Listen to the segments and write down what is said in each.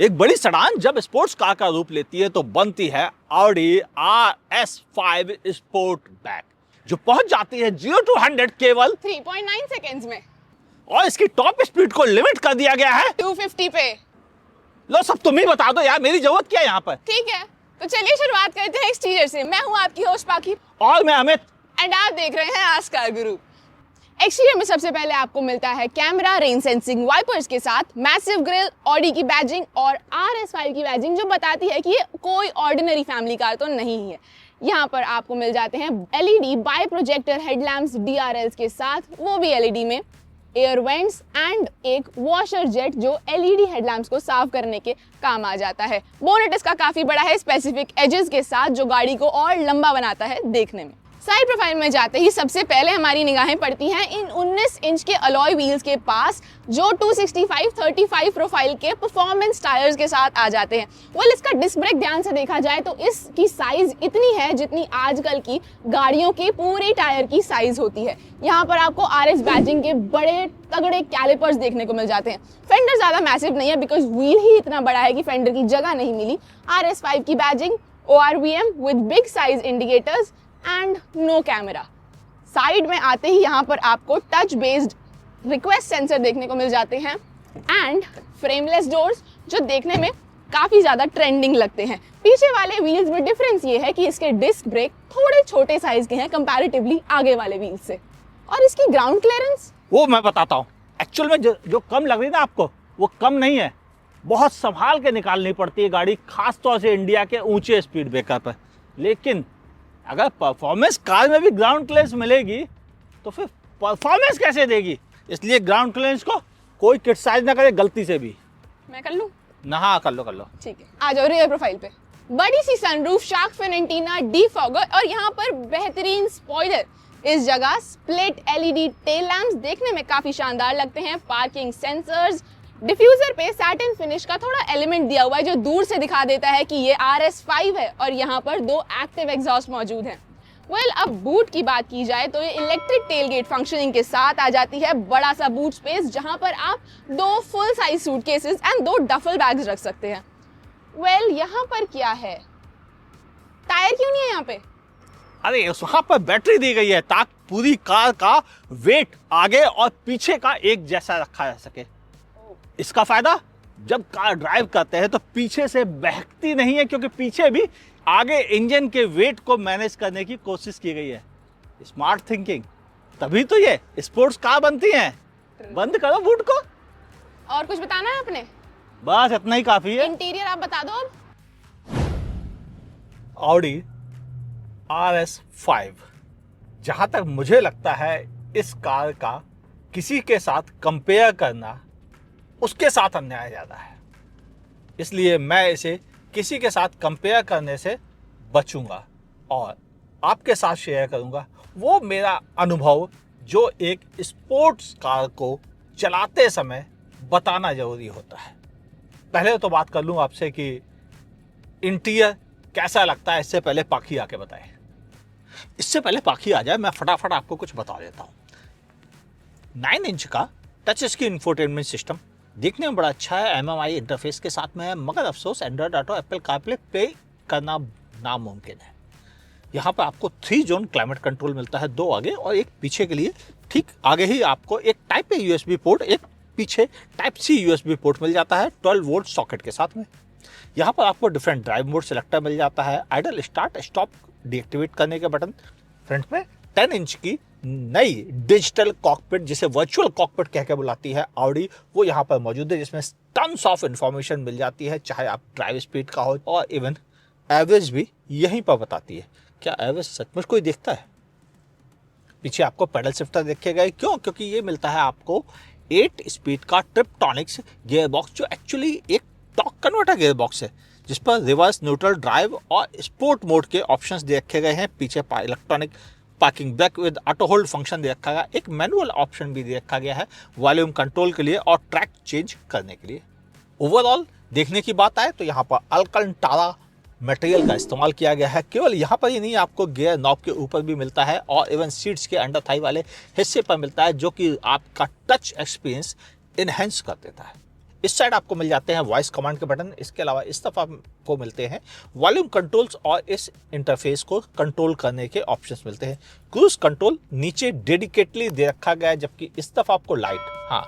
एक बड़ी सड़ान जब स्पोर्ट्स कार का रूप लेती है तो बनती है Audi RS5 स्पोर्टबैक, जो पहुंच जाती है 0 to 100 केवल 3.9 सेकेंड्स में और इसकी टॉप स्पीड को लिमिट कर दिया गया है 250 पे। लो सब तुम ही बता दो यार, मेरी जरूरत क्या है यहाँ पर। ठीक है, तो चलिए शुरुआत करते हैं एक्सटीरियर से। मैं हूँ आपकी होस्ट पाकी और मैं अमित, एंड आप देख रहे हैं आस्क कार गुरु। एक्सटीरियर में सबसे पहले आपको मिलता है कैमरा, रेन सेंसिंग वाइपर्स के साथ मैसिव ग्रिल, ऑडी की बैजिंग और RS5 की बैजिंग, जो बताती है कि ये कोई ऑर्डिनरी फैमिली कार तो नहीं है। यहाँ पर आपको मिल जाते हैं LED bi projector headlamps DRLs के साथ, वो भी LED में, एयर वेंट्स एंड एक वॉशर जेट जो LED हेडलैम्प्स को साफ करने के काम आ जाता है। बोनेट इसका काफी बड़ा है स्पेसिफिक एजेस के साथ, जो गाड़ी को और लंबा बनाता है देखने में। साइड प्रोफाइल में जाते ही सबसे पहले हमारी निगाहें पड़ती हैं इन 19 इंच के अलॉय व्हील्स के पास, जो 265/35 प्रोफाइल के परफॉर्मेंस टायर्स के साथ आ जाते हैं। वेल, इसका डिस्क ब्रेक ध्यान से देखा जाए तो इसकी साइज इतनी है जितनी आजकल की गाड़ियों के पूरे टायर की साइज होती है। यहाँ पर आपको RS बैजिंग के बड़े तगड़े कैलिपर्स देखने को मिल जाते हैं। फेंडर ज्यादा मैसिव नहीं है बिकॉज व्हील ही इतना बड़ा है कि फेंडर की जगह नहीं मिली। RS5 की badging ORVM with big size indicators and no camera. Side में आते ही यहाँ पर आपको टच बेस्ड रिक्वेस्ट सेंसर देखने को मिल जाते हैं एंड फ्रेमलेस डोर्स, जो देखने में काफी ज्यादा ट्रेंडिंग लगते हैं। पीछे वाले व्हील्स में डिफरेंस ये है कि इसके डिस्क ब्रेक थोड़े छोटे साइज के हैं कंपैरेटिवली आगे वाले व्हील्स से। और इसकी ग्राउंड क्लियरेंस वो मैं बताता हूँ। एक्चुअल में जो कम लग रही ना आपको, वो कम नहीं है, बहुत संभाल के निकालनी पड़ती है गाड़ी, खास तौर से इंडिया के ऊंचे स्पीड ब्रेकर पर। लेकिन अगर परफॉर्मेंस कार में भी ग्राउंड क्लियरेंस मिलेगी तो फिर परफॉर्मेंस कैसे देगी, इसलिए ग्राउंड क्लियरेंस को कोई क्रिटिसाइज ना करे गलती से भी। मैं कर लूं? ना, हाँ कर लो। ठीक है, आ जाओ रियर प्रोफाइल पे। बड़ी सी sunroof, shark fin antenna, defogger और यहाँ पर बेहतरीन स्पॉइलर। इस जगह स्प्लिट LED टेल लैम्प्स देखने में काफी शानदार लगते हैं। पार्किंग सेंसर्स, डिफ्यूजर पे सैटिन फिनिश का थोड़ा एलिमेंट दिया हुआ है जो दूर से दिखा देता है कि ये RS5 है और यहाँ पर 2 एक्टिव एग्जॉस्ट मौजूद हैं। वेल, अब बूट की बात की जाए तो ये इलेक्ट्रिक टेलगेट फंक्शनिंग के साथ आ जाती है। बड़ा सा बूट स्पेस जहाँ पर आप 2 full size suitcases and 2 duffel bags रख सकते हैं। वेल, यहाँ पर क्या है, टायर क्यों नहीं है यहाँ पे? अरे वहां पर बैटरी दी गई है ताकि पूरी कार का वेट आगे और पीछे का एक जैसा रखा जा सके। इसका फायदा, जब कार ड्राइव करते हैं तो पीछे से बहकती नहीं है, क्योंकि पीछे भी आगे इंजन के वेट को मैनेज करने की कोशिश की गई है। स्मार्ट थिंकिंग, तभी तो ये स्पोर्ट्स कार बनती हैं। बंद करो बूट को। और कुछ बताना है आपने? बस इतना ही काफी है। इंटीरियर आप बता दो अब। Audi RS5, जहां तक मुझे लगता है इस कार का किसी के साथ कंपेयर करना उसके साथ अन्याय ज़्यादा है, इसलिए मैं इसे किसी के साथ कंपेयर करने से बचूंगा और आपके साथ शेयर करूंगा वो मेरा अनुभव जो एक स्पोर्ट्स कार को चलाते समय बताना जरूरी होता है। पहले तो बात कर लूँ आपसे कि इंटीरियर कैसा लगता है, इससे पहले पाखी आके बताए। इससे पहले पाखी आ जाए मैं फटाफट आपको कुछ बता देता हूँ। 9 इंच का टच स्क्रीन इंफोटेनमेंट सिस्टम देखने में बड़ा अच्छा है, MMI इंटरफेस के साथ में है, मगर अफसोस Android auto, Apple CarPlay play करना नामुमकिन है। यहाँ पर आपको 3 जोन क्लाइमेट कंट्रोल मिलता है, 2 आगे और 1 पीछे के लिए। ठीक आगे ही आपको एक टाइप A USB पोर्ट, एक पीछे टाइप C USB पोर्ट मिल जाता है 12 वोल्ट सॉकेट के साथ में। यहाँ पर आपको डिफरेंट ड्राइव मोड सिलेक्टर मिल जाता है, आइडल, स्टार्ट, स्टॉप डीएक्टिवेट करने के बटन। फ्रंट में 10 इंच की नई डिजिटल कॉकपिट, जिसे वर्चुअल कॉकपिट कह के बुलाती है Audi, वो यहाँ पर मौजूद है, जिसमें टन्स ऑफ इंफॉर्मेशन मिल जाती है, चाहे आप ड्राइव स्पीड का हो और इवन एवरेज भी यहीं पर बताती है। क्या एवरेज सचमुच कोई देखता है? पीछे आपको पेडल शिफ्टर देखे गए, क्यों? क्योंकि ये मिलता है आपको 8 स्पीड का ट्रिप्टॉनिक्स गियर बॉक्स, जो एक्चुअली एक टॉर्क कन्वर्टर गियर बॉक्स है, जिस पर रिवर्स, न्यूट्रल, ड्राइव और स्पोर्ट मोड के ऑप्शंस दे रखे गए हैं। पीछे electronic parking brake with auto hold function दे रखा गया, एक मैनुअल ऑप्शन भी दे रखा गया है वॉल्यूम कंट्रोल के लिए और ट्रैक चेंज करने के लिए। ओवरऑल देखने की बात आए तो यहाँ पर अल्कंटारा मटेरियल का इस्तेमाल किया गया है। केवल यहाँ पर ही नहीं, आपको गियर नॉब के ऊपर भी मिलता है और इवन सीट्स के अंडर थाई वाले हिस्से पर मिलता है, जो कि आपका टच एक्सपीरियंस इनहेंस कर देता है। इस साइड आपको मिल जाते हैं वॉइस कमांड के बटन। इसके अलावा इस तरफ आपको मिलते हैं वॉल्यूम कंट्रोल्स और इस इंटरफेस को कंट्रोल करने के ऑप्शंस मिलते हैं। क्रूज कंट्रोल नीचे डेडिकेटली दे रखा गया है, जबकि इस तरफ आपको लाइट, हाँ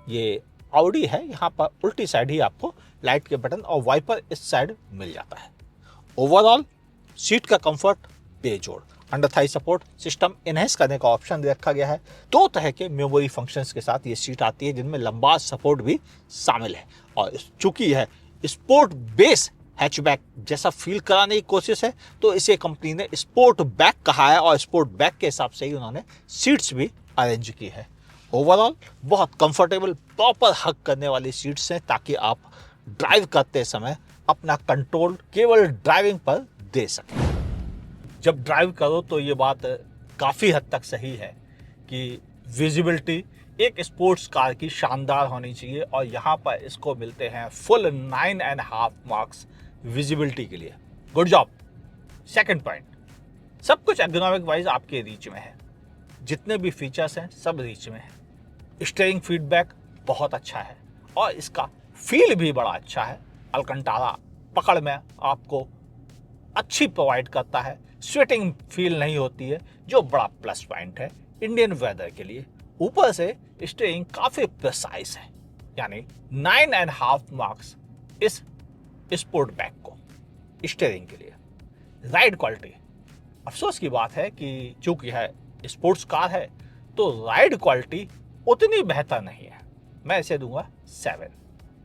ये ऑडी है, यहाँ पर उल्टी साइड ही आपको लाइट के बटन और वाइपर इस साइड मिल जाता है। ओवरऑल सीट का कंफर्ट बेजोड़। Under Thai support system enhance करने का ऑप्शन दे रखा गया है। 2 तरह के मेमोरी फंक्शंस के साथ ये सीट आती है, जिनमें लंबा सपोर्ट भी शामिल है। और चूंकि यह स्पोर्ट बेस हैचबैक जैसा फील कराने की कोशिश है, तो इसे कंपनी ने स्पोर्ट बैक कहा है और स्पोर्ट बैक के हिसाब से ही उन्होंने सीट्स भी अरेंज की है। ओवरऑल बहुत कंफर्टेबल, प्रॉपर हग करने वाली सीट्स हैं, ताकि आप ड्राइव करते समय अपना कंट्रोल केवल ड्राइविंग पर दे सकें। जब ड्राइव करो तो ये बात काफ़ी हद तक सही है कि विजिबिलिटी एक स्पोर्ट्स कार की शानदार होनी चाहिए, और यहाँ पर इसको मिलते हैं फुल 9.5 मार्क्स विजिबिलिटी के लिए। Good job. सेकंड पॉइंट, सब कुछ एर्गोनॉमिक वाइज आपके रीच में है, जितने भी फीचर्स हैं सब रीच में है। स्टीयरिंग फीडबैक बहुत अच्छा है और इसका फील भी बड़ा अच्छा है। अलकंटारा पकड़ में आपको अच्छी प्रोवाइड करता है, स्वेटिंग फील नहीं होती है, जो बड़ा प्लस पॉइंट है इंडियन वेदर के लिए। ऊपर से स्टीयरिंग काफ़ी प्रिसाइज है, यानी 9.5 मार्क्स इस स्पोर्ट बैक को स्टीयरिंग के लिए। राइड क्वालिटी, अफसोस की बात है कि चूंकि है स्पोर्ट्स कार है तो राइड क्वालिटी उतनी बेहतर नहीं है। मैं इसे दूंगा 7,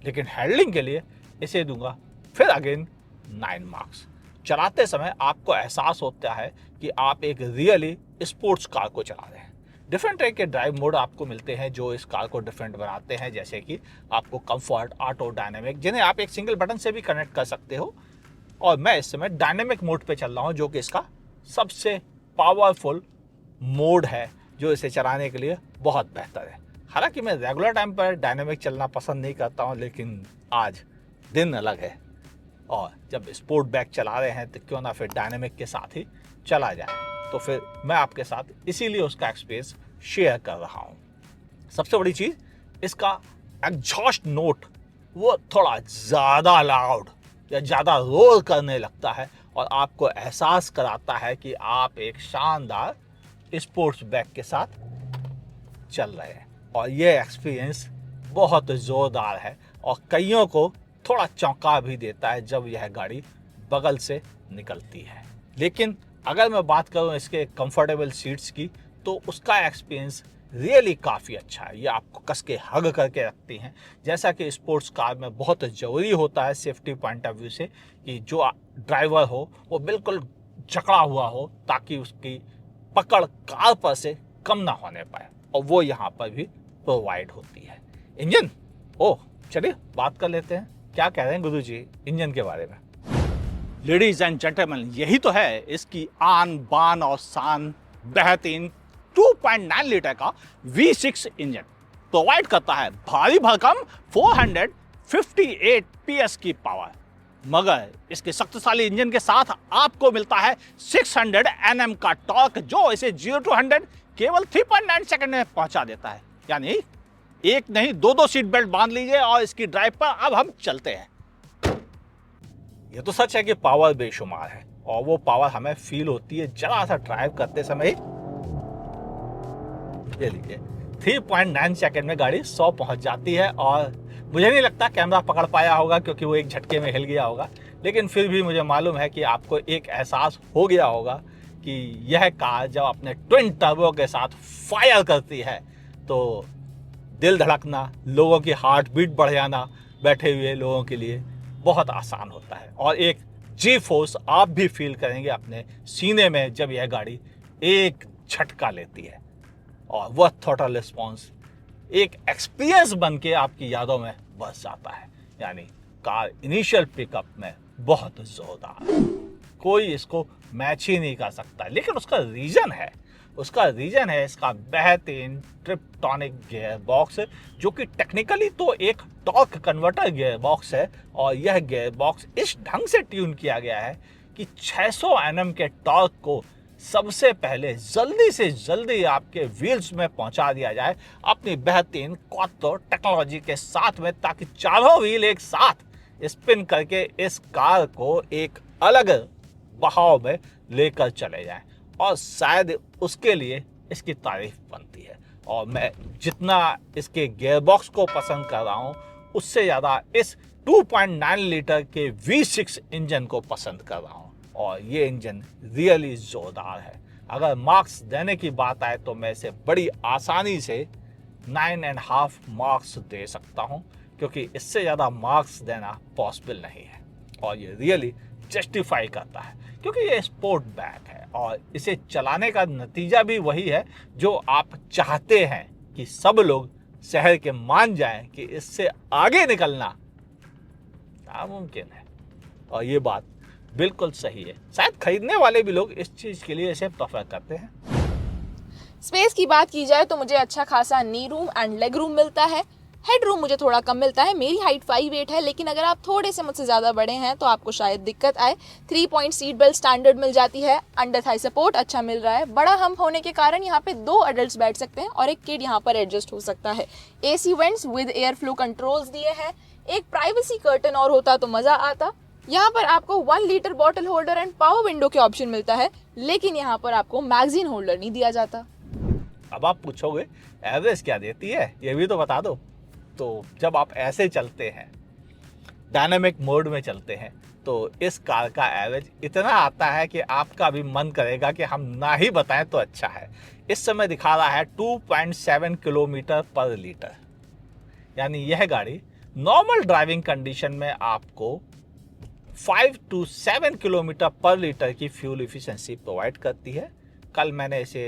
लेकिन हैंडलिंग के लिए इसे दूंगा फिर अगेन 9 मार्क्स। चलाते समय आपको एहसास होता है कि आप एक रियली स्पोर्ट्स कार को चला रहे हैं। डिफरेंट तरह के ड्राइव मोड आपको मिलते हैं जो इस कार को डिफरेंट बनाते हैं, जैसे कि आपको कंफर्ट, ऑटो, डायनेमिक, जिन्हें आप एक सिंगल बटन से भी कनेक्ट कर सकते हो। और मैं इस समय डायनेमिक मोड पे चल रहा हूँ, जो कि इसका सबसे पावरफुल मोड है, जो इसे चलाने के लिए बहुत बेहतर है। हालांकि मैं रेगुलर टाइम पर डायनेमिक चलना पसंद नहीं करता हूँ, लेकिन आज दिन अलग है और जब स्पोर्ट बैक चला रहे हैं तो क्यों ना फिर डायनेमिक के साथ ही चला जाए। तो फिर मैं आपके साथ इसीलिए उसका एक्सपीरियंस शेयर कर रहा हूँ। सबसे बड़ी चीज़, इसका एग्जॉस्ट नोट वो थोड़ा ज़्यादा लाउड या ज़्यादा रोल करने लगता है और आपको एहसास कराता है कि आप एक शानदार स्पोर्ट्स बैक के साथ चल रहे हैं। और ये एक्सपीरियंस बहुत ज़ोरदार है और कईयों को थोड़ा चौंका भी देता है जब यह गाड़ी बगल से निकलती है। लेकिन अगर मैं बात करूं इसके कंफर्टेबल सीट्स की, तो उसका एक्सपीरियंस रियली काफ़ी अच्छा है। ये आपको कस के हग करके रखती हैं, जैसा कि स्पोर्ट्स कार में बहुत ज़रूरी होता है सेफ्टी पॉइंट ऑफ व्यू से, कि जो ड्राइवर हो वो बिल्कुल जकड़ा हुआ हो, ताकि उसकी पकड़ कार पर से कम ना होने पाए, और वो यहाँ पर भी प्रोवाइड होती है। इंजन, चलिए बात कर लेते हैं, क्या कह रहे हैं गुरु जी इंजन के बारे में। लेडीज एंड जेंटलमैन, यही तो है इसकी आन बान और शान। बेहतरीन 2.9 लीटर का V6 इंजन प्रोवाइड करता है भारी भरकम 458 PS की पावर, मगर इसके शक्तिशाली इंजन के साथ आपको मिलता है 600 Nm का टॉर्क, जो इसे 0 to 100 केवल 3.9 सेकंड में पहुंचा देता है। यानी एक नहीं 2 सीट बेल्ट बांध लीजिए और इसकी ड्राइव पर अब हम चलते हैं। ये तो सच है कि पावर बेशुमार है और वो पावर हमें फील होती है जरा सा ड्राइव करते समय। ये लीजिए 3.9 सेकंड में गाड़ी 100 पहुंच जाती है, और मुझे नहीं लगता कैमरा पकड़ पाया होगा क्योंकि वो एक झटके में हिल गया होगा, लेकिन फिर भी मुझे मालूम है कि आपको एक एहसास हो गया होगा कि यह कार जब अपने ट्विन टर्बो के साथ फायर करती है तो दिल धड़कना, लोगों की हार्ट बीट बढ़ जाना बैठे हुए लोगों के लिए बहुत आसान होता है, और एक जी फोर्स आप भी फील करेंगे अपने सीने में जब यह गाड़ी एक झटका लेती है, और वह थ्रॉटल रिस्पॉन्स एक एक्सपीरियंस बन के आपकी यादों में बस जाता है। यानी कार इनिशियल पिकअप में बहुत जोरदार, कोई इसको मैच ही नहीं कर सकता। लेकिन उसका रीजन है इसका बेहतरीन ट्रिप्टॉनिक गियर बॉक्स, जो कि टेक्निकली तो एक टॉर्क कन्वर्टर गियर बॉक्स है, और यह गियर बॉक्स इस ढंग से ट्यून किया गया है कि 600 Nm के टॉर्क को सबसे पहले जल्दी से जल्दी आपके व्हील्स में पहुंचा दिया जाए अपनी बेहतरीन क्वाट्रो टेक्नोलॉजी के साथ में, ताकि चारों व्हील एक साथ स्पिन करके इस कार को एक अलग बहाव में लेकर चले जाएं। और शायद उसके लिए इसकी तारीफ बनती है। और मैं जितना इसके गियरबॉक्स को पसंद कर रहा हूँ, उससे ज़्यादा इस 2.9 लीटर के V6 इंजन को पसंद कर रहा हूँ। और ये इंजन रियली ज़ोरदार है। अगर मार्क्स देने की बात आए तो मैं इसे बड़ी आसानी से 9.5 मार्क्स दे सकता हूँ, क्योंकि इससे ज़्यादा मार्क्स देना पॉसिबल नहीं है। और ये रियली जस्टिफाई करता है, क्योंकि ये स्पोर्ट बैग है और इसे चलाने का नतीजा भी वही है जो आप चाहते हैं कि सब लोग शहर के मान जाएं कि इससे आगे निकलना नामुमकिन है। और ये बात बिल्कुल सही है। शायद खरीदने वाले भी लोग इस चीज़ के लिए इसे प्रेफर करते हैं। स्पेस की बात की जाए तो मुझे अच्छा खासा नी रूम एंड लेग रूम मिलता है। हेड रूम मुझे थोड़ा कम मिलता है। मेरी हाइट 5'8" है, लेकिन अगर आप थोड़े से मुझसे ज़्यादा बड़े हैं तो आपको शायद दिक्कत आए। 3 पॉइंट सीट बेल्ट स्टैंडर्ड मिल जाती है। अंडर थाई सपोर्ट अच्छा मिल रहा है। बड़ा हम्प होने के कारण यहाँ पे 2 एडल्ट्स बैठ सकते हैं और एक किड यहाँ पर एडजस्ट हो सकता है। AC vents with air flow controls दिए हैं। एक प्राइवेसी कर्टन और होता तो मज़ा आता। यहाँ पर आपको 1 litre bottle holder and power window के ऑप्शन मिलता है, लेकिन यहाँ पर आपको मैगजीन होल्डर नहीं दिया जाता। अब आप पूछोगे एवरेज क्या देती है, ये भी तो बता दो। तो जब आप ऐसे चलते हैं, डायनामिक मोड में चलते हैं, तो इस कार का एवरेज इतना आता है कि आपका भी मन करेगा कि हम ना ही बताएं तो अच्छा है। इस समय दिखा रहा है 2.7 किलोमीटर पर लीटर। यानी यह गाड़ी नॉर्मल ड्राइविंग कंडीशन में आपको 5 to 7 किलोमीटर पर लीटर की फ्यूल इफिशिएंसी प्रोवाइड करती है। कल मैंने इसे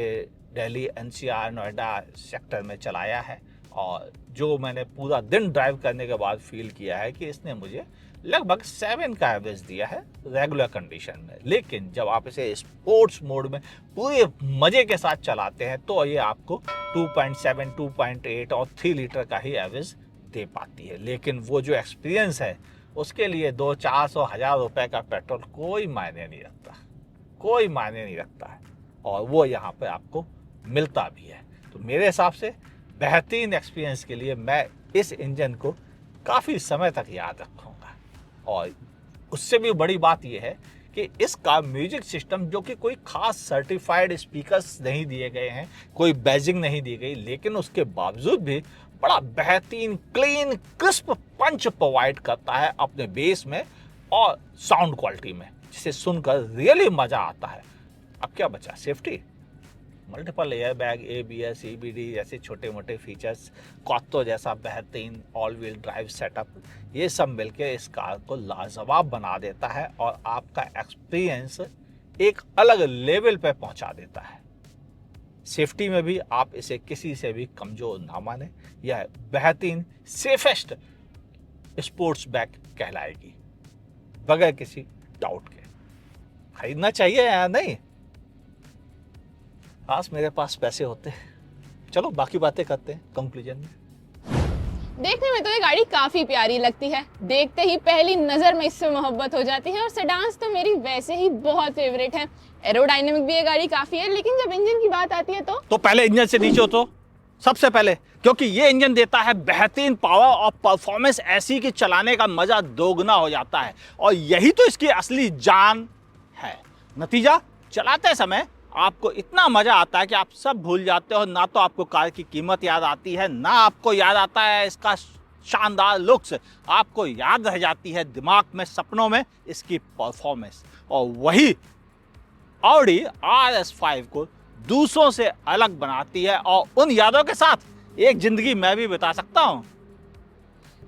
दिल्ली NCR नोएडा सेक्टर में चलाया है और जो मैंने पूरा दिन ड्राइव करने के बाद फील किया है कि इसने मुझे लगभग 7 का एवरेज दिया है रेगुलर कंडीशन में। लेकिन जब आप इसे स्पोर्ट्स मोड में पूरे मज़े के साथ चलाते हैं तो ये आपको 2.7, 2.8 और 3 लीटर का ही एवरेज दे पाती है। लेकिन वो जो एक्सपीरियंस है उसके लिए 200-400 हज़ार रुपए का पेट्रोल कोई मायने नहीं रखता, कोई मायने नहीं रखता है। और वो यहाँ पे आपको मिलता भी है। तो मेरे हिसाब से बेहतरीन एक्सपीरियंस के लिए मैं इस इंजन को काफ़ी समय तक याद रखूँगा। और उससे भी बड़ी बात यह है कि इसका म्यूजिक सिस्टम, जो कि कोई खास सर्टिफाइड स्पीकर्स नहीं दिए गए हैं, कोई बैजिंग नहीं दी गई, लेकिन उसके बावजूद भी बड़ा बेहतरीन क्लीन क्रिस्प पंच प्रोवाइड करता है अपने बेस में और साउंड क्वालिटी में, जिसे सुनकर रियली मज़ा आता है। अब क्या बचा? Safety, multiple air bag, ABS, EBD जैसे छोटे मोटे फीचर्स, क्वाट्रो जैसा बेहतरीन ऑल व्हील ड्राइव सेटअप, ये सब मिलकर इस कार को लाजवाब बना देता है और आपका एक्सपीरियंस एक अलग लेवल पे पहुंचा देता है। सेफ्टी में भी आप इसे किसी से भी कमज़ोर ना माने। यह बेहतरीन सेफेस्ट स्पोर्ट्स बैग कहलाएगी बगैर किसी डाउट के। खरीदना चाहिए या नहीं? आज मेरे पास पैसे होते। चलो बाकी बातें करते हैं कंक्लूजन में। देखने में तो ये गाड़ी काफी प्यारी लगती है, देखते ही पहली नजर में इससे मोहब्बत हो जाती है। और सेडान्स तो मेरी वैसे ही बहुत फेवरेट है। एरोडायनेमिक भी ये गाड़ी काफी है, लेकिन जब इंजन की बात आती है तो पहले इंजन से नीचे उतरो सबसे पहले, क्योंकि ये इंजन देता है बेहतरीन पावर और परफॉर्मेंस ऐसी कि चलाने का मजा दोगुना हो जाता है। और यही तो इसकी असली जान है। नतीजा, चलाते समय आपको इतना मजा आता है कि आप सब भूल जाते हो। ना तो आपको कार की कीमत याद आती है, ना आपको याद आता है इसका शानदार लुक्स, आपको याद रह जाती है दिमाग में, सपनों में इसकी परफॉर्मेंस। और वही ऑडी RS5 को दूसरों से अलग बनाती है और उन यादों के साथ एक जिंदगी मैं भी बिता सकता हूँ।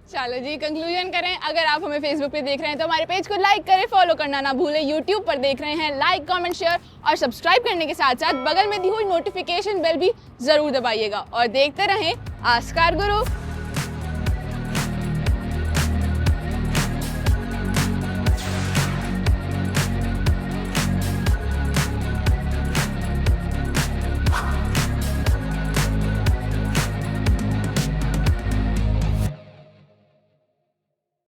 चलो जी, कंक्लूजन करें। अगर आप हमें फेसबुक पे देख रहे हैं तो हमारे पेज को लाइक करें, फॉलो करना ना भूलें। यूट्यूब पर देख रहे हैं, लाइक, कमेंट, शेयर और सब्सक्राइब करने के साथ साथ बगल में दी हुई नोटिफिकेशन बेल भी जरूर दबाइएगा। और देखते रहें आस्कार गुरु।